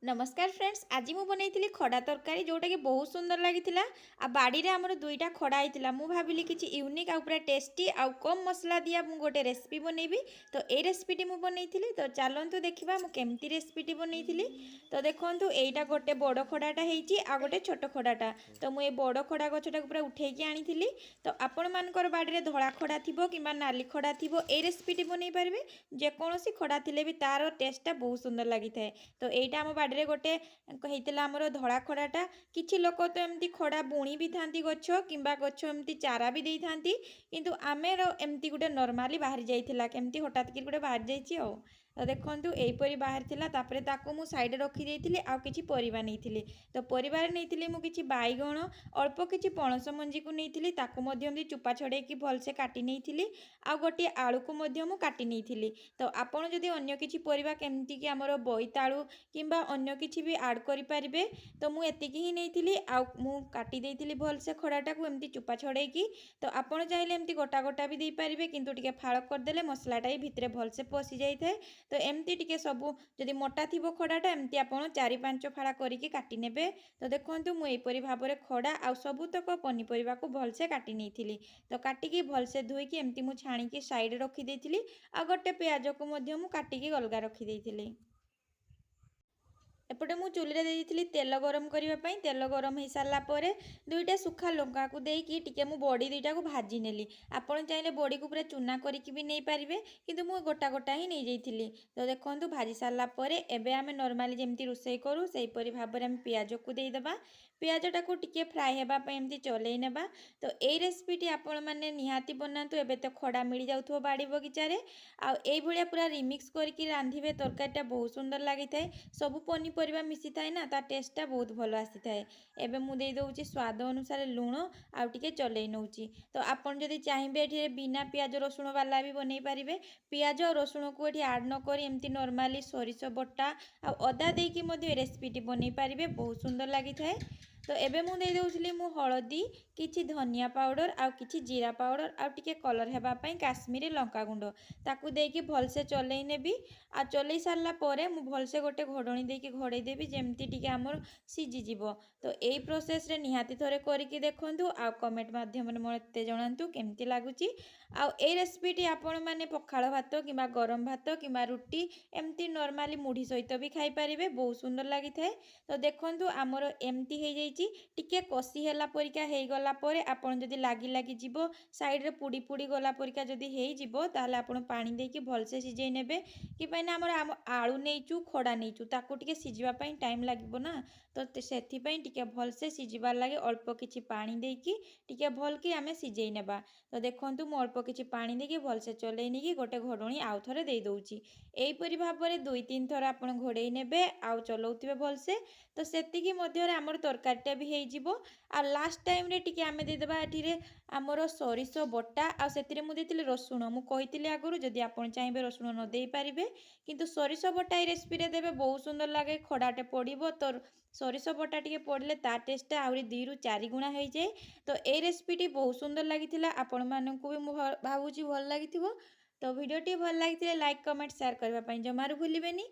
नमस्कार फ्रेंड्स, आज मु बनई खड़ा तरकारी जोटा कि बहुत सुंदर लगी बाड़ी रे आमर दुईटा खड़ा होता मु भाविली किसी यूनिक आउ पूरा टेस्टी आउ कम मसला दिया मु गोटे रेसिपी बनैबी। तो ये रेसिपीटी मु बनई तो चलतु देखा मुझे रेसिपीटी बनई। तो देखो यहीटा गोटे बड़ खड़ाटा होती आ गोटे छोट खड़ाटा। तो मुझे बड़ खड़ा गछटा पूरा उठेकी आनी। तो आपण मानकर बाड़ी रे धला खड़ा थी कि नाली खड़ा थी ये रेसिपीटी बनई पारे जेकोसी खड़ा थे भी तार टेस्टा बहुत सुंदर लगी था। तो यहीटा आम बाड़ी गोटे होता आमर धला खड़ाटा किछि लोक तो एमती खड़ा बुणी भी था गछ कि गछ एमती चारा भी दे था किंतु आमेर एमती गोटे नॉर्मली बाहरी जाइथिला केमती हठात कि गोटे बाहरी जाइछि आ। तो देखो यहीपरी बाहर तापर ताकू मु साइड रखी देइथिली आ किछि परिबा नेइथिली। तो परिबार नेइथिली मु किछि बाइगण अल्प किछि पणस मंजी को नेइथिली ताकू मध्यम दी चुपा छड़ेकी भलसे काटी नेइथिली आ गोटे आलू को मध्य मु काटी नेइथिली। तो आपण जदि अन्य किछि परिबा केमती कि हमर बोईतालू किंबा अन्य किछि भी ऐड करि परिबे। तो मु एतिकी ही नेइथिली आ मु काटी देइथिली भलसे खड़ाटा को एमती चुपा छड़ेकी। तो आपण चाहिले एमती गोटा गोटा भी देइ परिबे किंतु टिके फाळ कर देले मसलाटा ही भितरे भलसे पसि जाई थाए। तो एमती टिके सबू जदि मोटा थी खड़ाटा एमती आपण 4-5 फाड़ा करिकी काटी नेबे। तो देखंतु मु एपरी भाबरे खड़ा आ सबुतक पनीपरिबा को भलसे काटी नेइथिली। तो काटिकी भलसे धोईकी एमती मु छाणीकी साइड रखी देइथिली आ गोटे प्याज को मध्य मु काटिकी अलगा रखी देइथिली। एपटे मु चूल्हे देइथिली तेल गरम करने। तेल गरम हो सारा पर दुईटा सुखा लंका को देकी टिके मु बड़ी दुईटा को भाजी नेली। आपण चाहिले बड़ी को पूरा चूना करिकी भी नहीं पारिबे किंतु मु गोटा गोटा ही नहीं जाइथिली। तो देखंतु भाजी सारा पर एबे आमे नॉर्मली जेमती रोसई करू सेही परी भाबरे हम प्याज को देई दबा। प्याजटा को टिके फ्राए हेबा पे एमती चलई नेबा। तो ए रेसिपीटी आपण माने निहाती बनातु। एबे तो खड़ा मिल जाउथो बाड़ी बगीचा रे आ एई भलिया पूरा रिमिक्स करके रांधिबे तरकारीटा बहुत सुंदर लागि थाए। सबु पनीपरिबा मिसी थाए ना ता टेस्टटा बहुत भलो आसी थाए। एबे मु देई दउची स्वाद अनुसार लूण आ टिके चलई नउची। तो आपण जदि चाहिबे एठी बिना प्याज रसुण वाला भी बनै पारिबे। प्याज और रसुण को एठी ऐड न करी एमती नॉर्मली सरिष बटा आ अदा देकी मध्ये रेसिपीटी बनै पारिबे बहुत सुंदर लागि थाए। तो एबे मु देई दउछली मु हळदी किछि धनिया पाउडर आ किछि जीरा पाउडर आ टिके कलर हेबा पई काश्मीरी लंका गुंड ताकू देकी भलसे चलई नेबी। आ चलई सारला परे मु भलसे गोटे घोडणी देकी घोड़े देबी जेमती टिके हमर सिजी जीवो। तो एई प्रोसेस रे निहाती थरे करिकी देखंतु आ कमेंट माध्यम रे मते जणांतु केमती लागुची। आ एई रेसिपीटी आपण माने पखाळ भात किबा गरम भात किबा रुटी एमती नॉर्मली मुढ़ी सहित भी खाई पारिबे बहुत सुंदर लागि थाए। तो देखंतु हमर एमती हे जाई टिके कसी हेला परिका हे गला परे आपण जदि लागी लागी जीवो साइड रे पुडी पुडी गला परिका जदि हे जीवो ताले आपण पानी देकी भलसे सिझेई नेबे। कि पइना हमर आलू नेइचू खड़ा नेइचू ताकू टिके सिझिबा पई टाइम लागिबो ना। तो सेथि पई टिके भलसे सिझिबार लागे अल्प किछि पानी देकी टिके भल कि आमे सिझेई नेबा। तो देखंतु मो अल्प किछि पानी देकी भलसे चलेई नेकी गोटे घोडणी आउ थरे देई दउची। एई परि भाबरे 2-3 थर आपण घोड़ेई नेबे आउ चलौथिबे भलसे। तो सेतिकी मध्ये रे हमर तरकारीटा भी हेई जिवो। आ लास्ट टाइम रे टिके आमे दे देबा एठी रे हमर सरिष बटा आ सेतिरे मु देतिले रसुण। मु कहितिले आगुरु जदि आपण चाहिबे रसुण न देई पारिबे किंतु सरिष बटा ए रेसिपी रे देबे बहुत सुंदर लागे खड़ाटे पड़िबो। तो सरिष बटा टिके पड़ले ता टेस्टटा आउरी 2-4 गुणा हेई जाए। तो ए रेसिपीटी बहुत सुंदर लागिथिला आपण माननकु भी मु भाबुची भल लागिथिबो। तो वीडियोटी भल लागिथिले लाइक कमेंट शेयर करबा पई जमारू भूलिबेनी।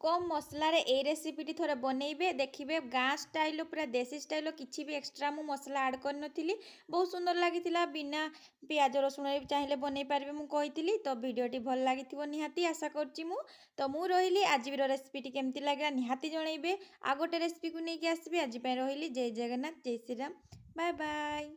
कम मसलार ए रेसिपीटी थोड़े बनइबे देखिए गाँ स्टाइल पूरा देसी स्टाइल किसी भी एक्सट्रा मु मसला ऐड कर नथिली बहुत सुंदर लगी बिना पियाज रसुण चाहिए बनई पारे मुझे। तो वीडियोटी भल लगी निहाती आशा करची मु। तो मु रही आज रेसिपीटी केमती लगे निहाती जनइबे आ गोटे रेसिपी को लेकिन आसबि। आज रही जय जगन्नाथ जय श्री राम बाय बाय।